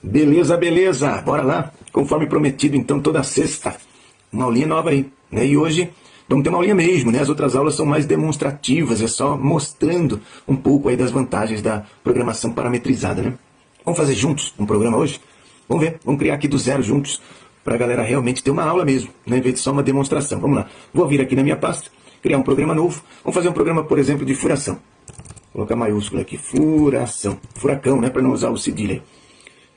Beleza, beleza. Bora lá. Conforme prometido, então, toda sexta, uma aulinha nova aí, né? E hoje vamos ter uma aulinha mesmo, né? As outras aulas são mais demonstrativas, é só mostrando um pouco aí das vantagens da programação parametrizada, né? Vamos fazer juntos um programa hoje? Vamos ver, vamos criar aqui do zero juntos, para a galera realmente ter uma aula mesmo, né? Em vez de só uma demonstração. Vamos lá. Vou vir aqui na minha pasta, criar um programa novo. Vamos fazer um programa, por exemplo, de furação. Vou colocar maiúsculo aqui, furação. Furacão, né? Para não usar o cedilha aí.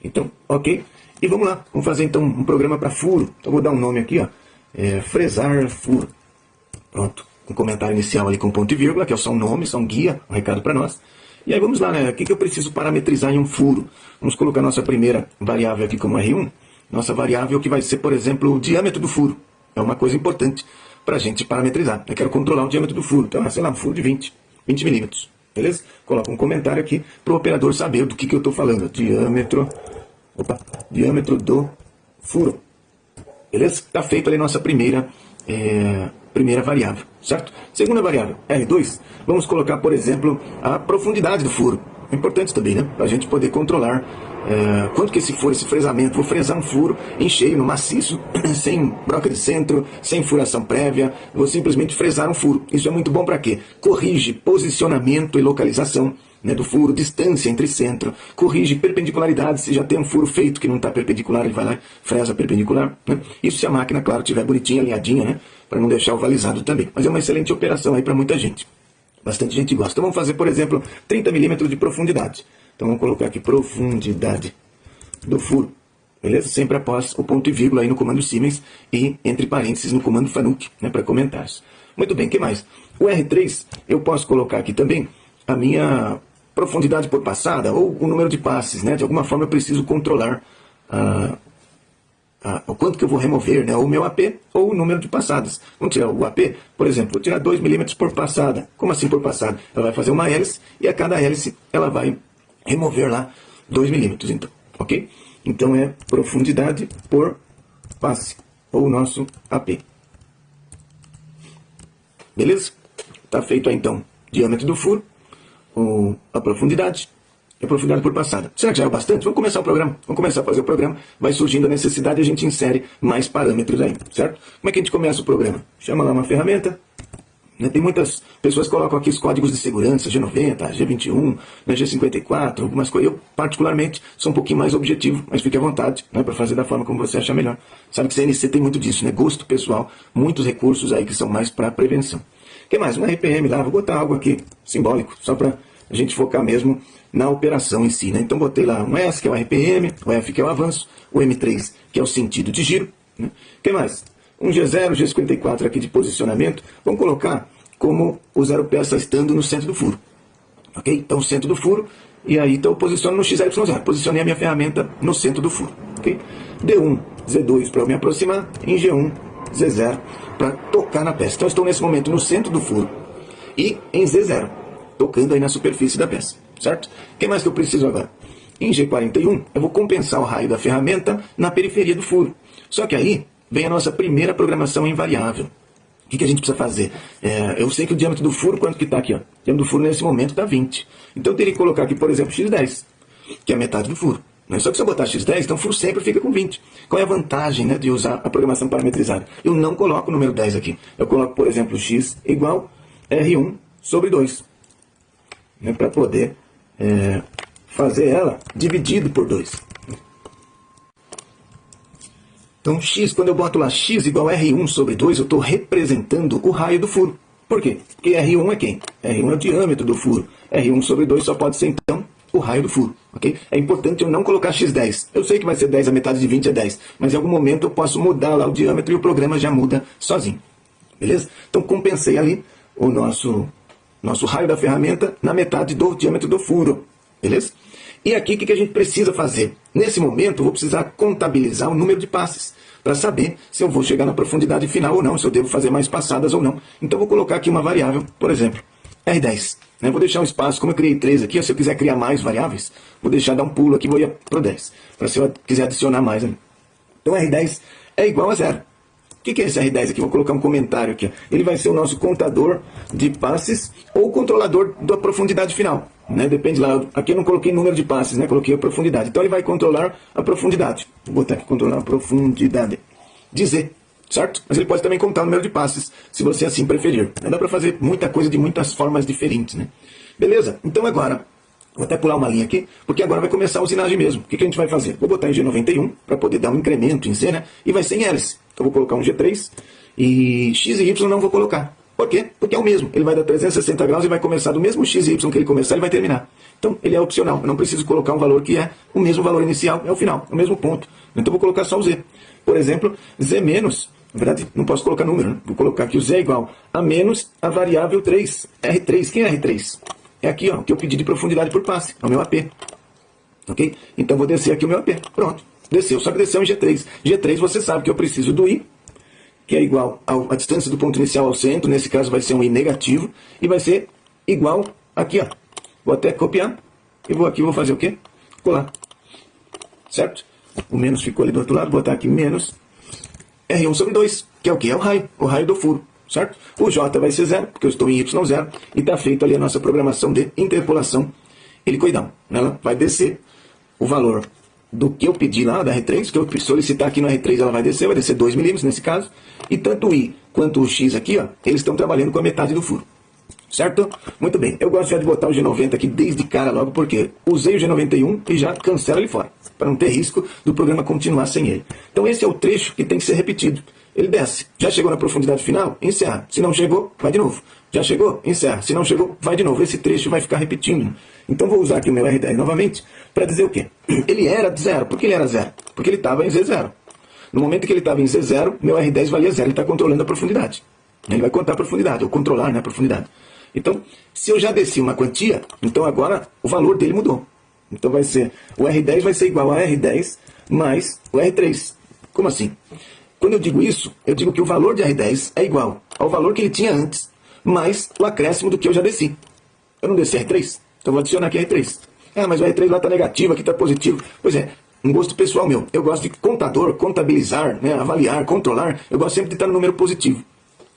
Então, ok. E vamos lá. Vamos fazer então um programa para furo. Então vou dar um nome aqui, ó. Fresar furo. Pronto. Um comentário inicial ali com ponto e vírgula, que é só um nome, só um guia, um recado para nós. E aí vamos lá, né? O que eu preciso parametrizar em um furo? Vamos colocar nossa primeira variável aqui como R1. Nossa variável que vai ser, por exemplo, o diâmetro do furo. É uma coisa importante para a gente parametrizar. Eu quero controlar o diâmetro do furo. Então, sei lá, um furo de 20 milímetros. Beleza? Coloca um comentário aqui para o operador saber do que eu estou falando. Diâmetro do furo. Beleza? Está feita ali nossa primeira variável, certo? Segunda variável, R2, vamos colocar, por exemplo, a profundidade do furo. É importante também, né? Para a gente poder controlar quanto que esse fresamento. Vou fresar um furo em cheio, no maciço, sem broca de centro, sem furação prévia. Vou simplesmente fresar um furo. Isso é muito bom para quê? Corrige posicionamento e localização, né, do furo, distância entre centro, corrige perpendicularidade. Se já tem um furo feito que não está perpendicular, ele vai lá e fresa perpendicular, né? Isso se a máquina, claro, estiver bonitinha, alinhadinha, né, para não deixar ovalizado também. Mas é uma excelente operação aí para muita gente. Bastante gente gosta. Então vamos fazer, por exemplo, 30 milímetros de profundidade. Então vamos colocar aqui profundidade do furo. Beleza? Sempre após o ponto e vírgula aí no comando Siemens e entre parênteses no comando Fanuc, né, para comentários. Muito bem, o que mais? O R3 eu posso colocar aqui também a minha profundidade por passada ou o número de passes, né? De alguma forma eu preciso controlar o quanto que eu vou remover, né? Ou o meu AP ou o número de passadas. Vamos tirar o AP, por exemplo, vou tirar 2 milímetros por passada. Como assim por passada? Ela vai fazer uma hélice e a cada hélice ela vai remover lá 2 milímetros, então, ok? Então é profundidade por passe, ou o nosso AP. Beleza? Está feito aí, então, diâmetro do furo, a profundidade e a profundidade por passada. Será que já é bastante? Vamos começar o programa. Vamos começar a fazer o programa. Vai surgindo a necessidade e a gente insere mais parâmetros aí, certo? Como é que a gente começa o programa? Chama lá uma ferramenta. Tem muitas pessoas que colocam aqui os códigos de segurança, G90, G21, G54, algumas coisas. Eu, particularmente, sou um pouquinho mais objetivo, mas fique à vontade, né, para fazer da forma como você achar melhor. Sabe que CNC tem muito disso, né? Gosto pessoal, muitos recursos aí que são mais para prevenção. O que mais? Um RPM lá, vou botar algo aqui simbólico, só para a gente focar mesmo na operação em si, né? Então botei lá um S, que é o RPM, o F, que é o avanço, o M3, que é o sentido de giro, né? O que mais? Um G0, G54 aqui de posicionamento, vamos colocar como o zero peça estando no centro do furo. Ok? Então, o centro do furo, e aí então eu posiciono no XYZ. Posicionei a minha ferramenta no centro do furo. Ok? D1, Z2 para eu me aproximar, em G1, Z0 para tocar na peça. Então, eu estou nesse momento no centro do furo e em Z0, tocando aí na superfície da peça. Certo? O que mais que eu preciso agora? Em G41, eu vou compensar o raio da ferramenta na periferia do furo. Só que aí vem a nossa primeira programação em variável. O que a gente precisa fazer? Eu sei que o diâmetro do furo, quanto que está aqui? Ó? O diâmetro do furo nesse momento está 20. Então eu teria que colocar aqui, por exemplo, X10, que é a metade do furo. Só que se eu botar X10, então o furo sempre fica com 20. Qual é a vantagem, né, de usar a programação parametrizada? Eu não coloco o número 10 aqui. Eu coloco, por exemplo, X igual R1 sobre 2. Né, para poder fazer ela dividido por 2. Então, X, quando eu boto lá X igual a R1 sobre 2, eu estou representando o raio do furo. Por quê? Porque R1 é quem? R1 é o diâmetro do furo. R1 sobre 2 só pode ser, então, o raio do furo. Okay? É importante eu não colocar X10. Eu sei que vai ser 10, a metade de 20 é 10. Mas em algum momento eu posso mudar lá o diâmetro e o programa já muda sozinho. Beleza? Então, compensei ali o nosso raio da ferramenta na metade do diâmetro do furo. Beleza? E aqui, o que a gente precisa fazer? Nesse momento, eu vou precisar contabilizar o número de passes, para saber se eu vou chegar na profundidade final ou não, se eu devo fazer mais passadas ou não. Então, eu vou colocar aqui uma variável, por exemplo, R10. Vou deixar um espaço, como eu criei 3 aqui, se eu quiser criar mais variáveis, vou deixar dar um pulo aqui e vou ir para o 10, para se eu quiser adicionar mais ali. Então, R10 é igual a 0. O que é esse R10 aqui? Vou colocar um comentário aqui. Ele vai ser o nosso contador de passes ou controlador da profundidade final. Né? Depende lá. Aqui eu não coloquei número de passes, né? Coloquei a profundidade. Então ele vai controlar a profundidade. Vou botar aqui controlar a profundidade de Z, certo? Mas ele pode também contar o número de passes, se você assim preferir. Dá para fazer muita coisa de muitas formas diferentes, né? Beleza? Então agora, vou até pular uma linha aqui, porque agora vai começar a usinagem mesmo. O que a gente vai fazer? Vou botar em G91 para poder dar um incremento em Z, né? E vai ser em hélice. Então vou colocar um G3 e X e Y não vou colocar. Por quê? Porque é o mesmo. Ele vai dar 360 graus e vai começar do mesmo X e Y que ele começar, ele vai terminar. Então ele é opcional. Eu não preciso colocar um valor que é o mesmo valor inicial, é o final, é o mesmo ponto. Então vou colocar só o Z. Por exemplo, Z menos, na verdade não posso colocar número, né? Vou colocar aqui o Z é igual a menos a variável 3. R3, quem é R3? É aqui, ó, que eu pedi de profundidade por passe, é o meu AP. Ok? Então vou descer aqui o meu AP. Pronto. Desceu, só que desceu em G3. G3 você sabe que eu preciso do I, que é igual à distância do ponto inicial ao centro, nesse caso vai ser um I negativo, e vai ser igual aqui, ó. Vou até copiar, e vou aqui, vou fazer o quê? Colar. Certo? O menos ficou ali do outro lado, vou botar aqui menos R1 sobre 2, que é o quê? É o raio do furo, certo? O J vai ser 0, porque eu estou em Y0, e está feito ali a nossa programação de interpolação helicoidal. Ela vai descer o valor do que eu pedi lá, da R3, que eu solicitar aqui no R3, ela vai descer 2 milímetros nesse caso, e tanto o I quanto o X aqui, ó, eles estão trabalhando com a metade do furo. Certo? Muito bem. Eu gosto já de botar o G90 aqui desde cara logo, porque usei o G91 e já cancela ele fora, para não ter risco do programa continuar sem ele. Então esse é o trecho que tem que ser repetido. Ele desce. Já chegou na profundidade final? Encerra. Se não chegou, vai de novo. Já chegou? Encerra. Se não chegou, vai de novo. Esse trecho vai ficar repetindo. Então vou usar aqui o meu R10 novamente para dizer o quê? Ele era de 0. Por que ele era 0? Porque ele estava em Z0. No momento que ele estava em Z0, meu R10 valia 0. Ele está controlando a profundidade. Ele vai contar a profundidade, ou controlar, né, a profundidade. Então, se eu já desci uma quantia, então agora o valor dele mudou. Então vai ser, o R10 vai ser igual a R10 mais o R3. Como assim? Quando eu digo isso, eu digo que o valor de R10 é igual ao valor que ele tinha antes, mais o acréscimo do que eu já desci. Eu não desci R3? Então vou adicionar aqui R3. Ah, mas o R3 lá está negativo, aqui está positivo. Pois é, um gosto pessoal meu. Eu gosto de contador, contabilizar, né, avaliar, controlar. Eu gosto sempre de estar no número positivo.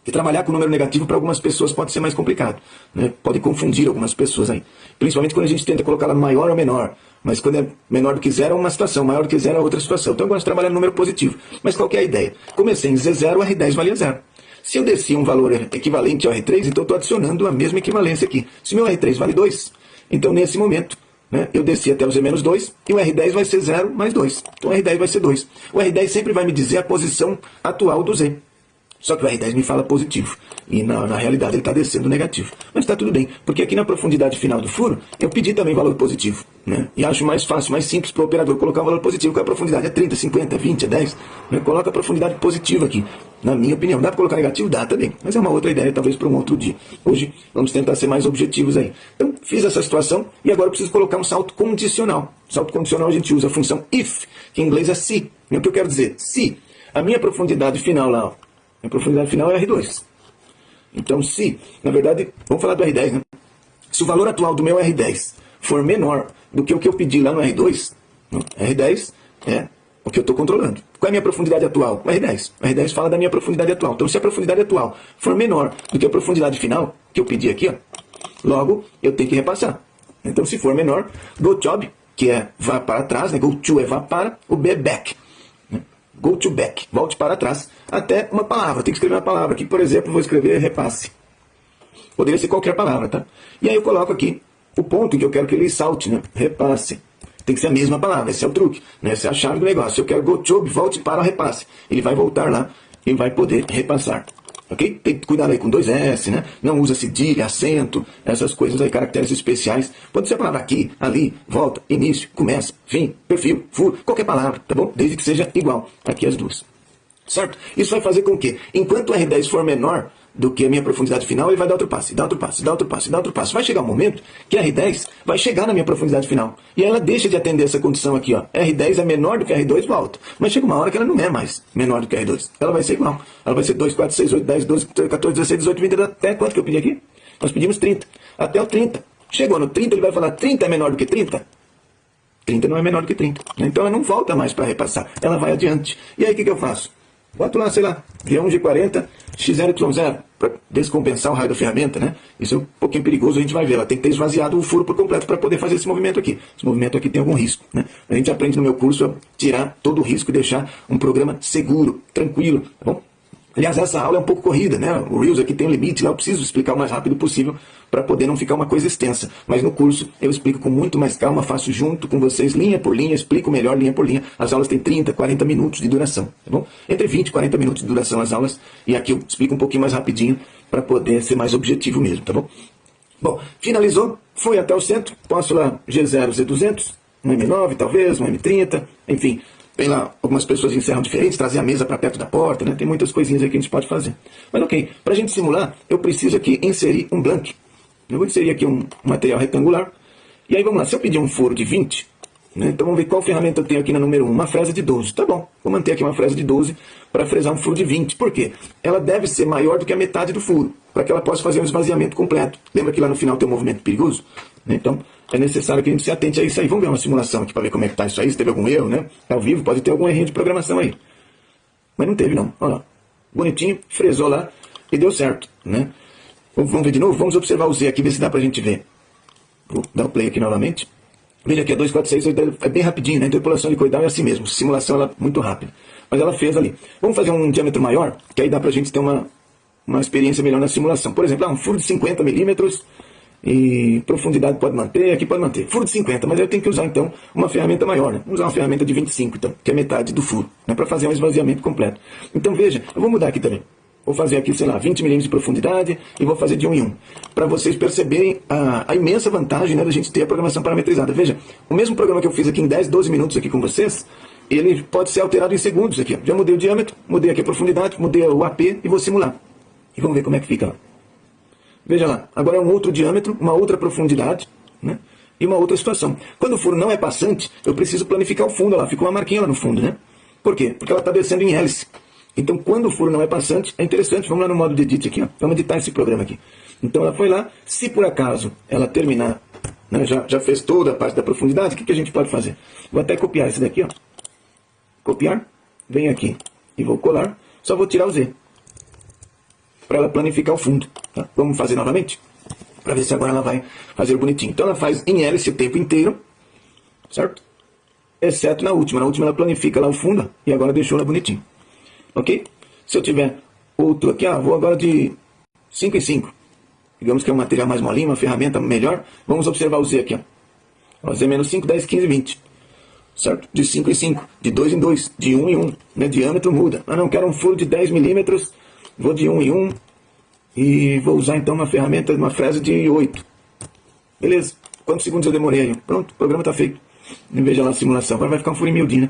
E trabalhar com número negativo para algumas pessoas pode ser mais complicado, né? Pode confundir algumas pessoas aí. Principalmente quando a gente tenta colocá-la maior ou menor. Mas quando é menor do que zero é uma situação, maior do que zero é outra situação. Então eu gosto de trabalhar no número positivo. Mas qual que é a ideia? Comecei em Z0, o R10 valia 0. Se eu desci um valor equivalente ao R3, então eu estou adicionando a mesma equivalência aqui. Se meu R3 vale 2, então nesse momento, né, eu desci até o Z-2 e o R10 vai ser 0 mais 2. Então o R10 vai ser 2. O R10 sempre vai me dizer a posição atual do Z. Só que o R10 me fala positivo. E na realidade ele está descendo negativo. Mas está tudo bem, porque aqui na profundidade final do furo, eu pedi também valor positivo. Né? E acho mais fácil, mais simples para o operador colocar um valor positivo, que a profundidade é 30, 50, 20, é 10. Né? Coloca a profundidade positiva aqui. Na minha opinião, dá para colocar negativo? Dá também. Mas é uma outra ideia, talvez para um outro dia. Hoje vamos tentar ser mais objetivos aí. Então, fiz essa situação e agora eu preciso colocar um salto condicional. Salto condicional a gente usa a função if, que em inglês é se. E o que eu quero dizer? Se a minha profundidade final lá, ó, a profundidade final é R2. Então, se, na verdade, vamos falar do R10, né? Se o valor atual do meu R10 for menor do que o que eu pedi lá no R2, R10 é o que eu estou controlando. Qual é a minha profundidade atual? O R10. O R10 fala da minha profundidade atual. Então, se a profundidade atual for menor do que a profundidade final, que eu pedi aqui, ó, logo eu tenho que repassar. Então, se for menor, go job, que é vá para trás, né? Go to é vá para, o B é back. Go to back, volte para trás, até uma palavra. Tem que escrever uma palavra aqui, por exemplo, vou escrever repasse. Poderia ser qualquer palavra, tá? E aí eu coloco aqui o ponto que eu quero que ele salte, né? Repasse. Tem que ser a mesma palavra, esse é o truque, né? Essa é a chave do negócio. Eu quero go to, volte para o repasse. Ele vai voltar lá e vai poder repassar. Ok? Tem que cuidar aí com 2 S, né? Não usa cedilha, acento, essas coisas aí, caracteres especiais. Pode ser a palavra aqui, ali, volta, início, começa, fim, perfil, furo, qualquer palavra, tá bom? Desde que seja igual aqui as duas. Certo? Isso vai fazer com que, enquanto o R10 for menor do que a minha profundidade final, ele vai dar outro passe, dá outro passe, dá outro passe, dá outro passe. Vai chegar um momento que a R10 vai chegar na minha profundidade final. E aí ela deixa de atender essa condição aqui, ó. R10 é menor do que R2, volta. Mas chega uma hora que ela não é mais menor do que R2. Ela vai ser igual. Ela vai ser 2, 4, 6, 8, 10, 12, 14, 16, 18, 20, até quanto que eu pedi aqui? Nós pedimos 30. Até o 30. Chegou no 30, ele vai falar 30 é menor do que 30? 30 não é menor do que 30. Então ela não volta mais para repassar. Ela vai adiante. E aí o que eu faço? Boto lá, sei lá, G1, G40, XYZ, para descompensar o raio da ferramenta, né? Isso é um pouquinho perigoso, a gente vai ver. Ela tem que ter esvaziado o furo por completo para poder fazer esse movimento aqui. Esse movimento aqui tem algum risco, né? A gente aprende no meu curso a tirar todo o risco e deixar um programa seguro, tranquilo, tá bom? Aliás, essa aula é um pouco corrida, né? O Reels aqui tem um limite, lá eu preciso explicar o mais rápido possível para poder não ficar uma coisa extensa. Mas no curso eu explico com muito mais calma, faço junto com vocês, linha por linha, explico melhor linha por linha. As aulas têm 30, 40 minutos de duração, tá bom? Entre 20 e 40 minutos de duração as aulas, e aqui eu explico um pouquinho mais rapidinho para poder ser mais objetivo mesmo, tá bom? Bom, finalizou, foi até o centro, posso lá G0, Z200, um M9 talvez, um M30, enfim... Tem lá, algumas pessoas encerram diferentes, trazer a mesa para perto da porta, né? Tem muitas coisinhas aí que a gente pode fazer. Mas ok, para a gente simular, eu preciso aqui inserir um blank. Eu vou inserir aqui um material retangular. E aí vamos lá, se eu pedir um furo de 20, né? Então vamos ver qual ferramenta eu tenho aqui na número 1. Uma fresa de 12, tá bom. Vou manter aqui uma fresa de 12 para fresar um furo de 20. Por quê? Ela deve ser maior do que a metade do furo, para que ela possa fazer um esvaziamento completo. Lembra que lá no final tem um movimento perigoso? Então, é necessário que a gente se atente a isso aí. Vamos ver uma simulação aqui para ver como é que está isso aí, se teve algum erro, né? Ao vivo pode ter algum errinho de programação aí. Mas não teve não. Olha lá. Bonitinho, fresou lá e deu certo, né? Vamos ver de novo? Vamos observar o Z aqui, ver se dá para a gente ver. Vou dar o play aqui novamente. Veja aqui, 2, 4, 6, 8, é bem rapidinho, né? Interpolação helicoidal é assim mesmo. Simulação ela é muito rápida. Mas ela fez ali. Vamos fazer um diâmetro maior, que aí dá para a gente ter uma experiência melhor na simulação. Por exemplo, um furo de 50 milímetros. E profundidade pode manter, aqui pode manter. Furo de 50, mas eu tenho que usar então uma ferramenta maior, né? Vou usar uma ferramenta de 25, então, que é metade do furo, né? Para fazer um esvaziamento completo. Então veja, eu vou mudar aqui também. Vou fazer aqui, sei lá, 20 milímetros de profundidade e vou fazer de 1 em 1. Para vocês perceberem a imensa vantagem, né, da gente ter a programação parametrizada. Veja, o mesmo programa que eu fiz aqui em 10, 12 minutos aqui com vocês, ele pode ser alterado em segundos aqui. Já mudei o diâmetro, mudei aqui a profundidade, mudei o AP e vou simular. E vamos ver como é que fica lá. Veja lá, agora é um outro diâmetro, uma outra profundidade, né? E uma outra situação. Quando o furo não é passante, eu preciso planificar o fundo lá, fica uma marquinha lá no fundo, né? Por quê? Porque ela está descendo em hélice. Então, quando o furo não é passante, é interessante, vamos lá no modo de edit aqui, ó. Vamos editar esse programa aqui. Então, ela foi lá, se por acaso ela terminar, né, já fez toda a parte da profundidade, o que a gente pode fazer? Vou até copiar esse daqui, ó. Copiar, venho aqui e vou colar, só vou tirar o Z. Para ela planificar o fundo. Tá? Vamos fazer novamente? Para ver se agora ela vai fazer bonitinho. Então ela faz em hélice o tempo inteiro, certo? Exceto na última. Na última ela planifica lá o fundo e agora deixou ela bonitinho. Ok? Se eu tiver outro aqui, vou agora de 5 em 5. Digamos que é um material mais molinho, uma ferramenta melhor. Vamos observar o Z aqui. Ó. Z menos 5, 10, 15, 20. Certo? De 5 em 5, de 2 em 2, de 1 em 1. Né? Diâmetro muda. Não, quero um furo de 10 milímetros. Vou de 1 em 1 e vou usar então uma ferramenta, uma fresa de 8. Beleza. Quantos segundos eu demorei aí? Pronto, o programa está feito. Veja lá a simulação. Agora vai ficar um furo em miudinho,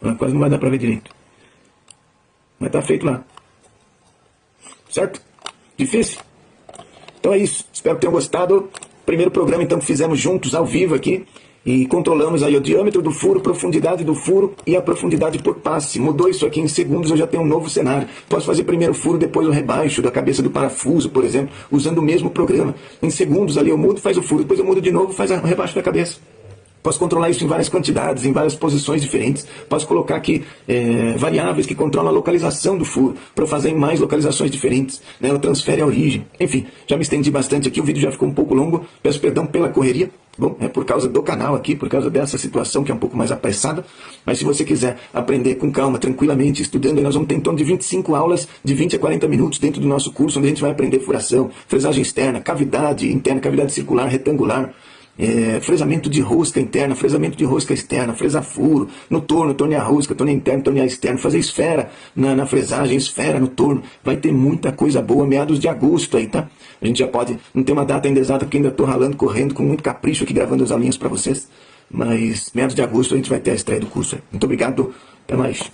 né? Quase não vai dar para ver direito. Mas está feito lá. Certo? Difícil? Então é isso. Espero que tenham gostado. Primeiro programa então que fizemos juntos, ao vivo aqui. E controlamos aí o diâmetro do furo, profundidade do furo e a profundidade por passe. Mudou isso aqui em segundos, eu já tenho um novo cenário. Posso fazer primeiro o furo, depois o rebaixo da cabeça do parafuso, por exemplo, usando o mesmo programa. Em segundos ali eu mudo, faz o furo, depois eu mudo de novo, faz o rebaixo da cabeça. Posso controlar isso em várias quantidades, em várias posições diferentes. Posso colocar aqui variáveis que controlam a localização do furo, para fazer em mais localizações diferentes. Né? Ela transfere a origem. Enfim, já me estendi bastante aqui, o vídeo já ficou um pouco longo. Peço perdão pela correria. Bom, é por causa do canal aqui, por causa dessa situação que é um pouco mais apressada. Mas se você quiser aprender com calma, tranquilamente, estudando, nós vamos ter em torno de 25 aulas de 20 a 40 minutos dentro do nosso curso, onde a gente vai aprender furação, fresagem externa, cavidade interna, cavidade circular, retangular, fresamento de rosca interna, fresamento de rosca externa, fresar furo, no torno, tornear rosca, tornear interno, tornear externo, fazer esfera na fresagem, esfera no torno. Vai ter muita coisa boa, meados de agosto aí, tá? A gente já pode, não tem uma data ainda exata, porque ainda estou ralando, correndo, com muito capricho aqui, gravando as aulinhas para vocês. Mas meados de agosto a gente vai ter a estreia do curso aí. Muito obrigado, até mais.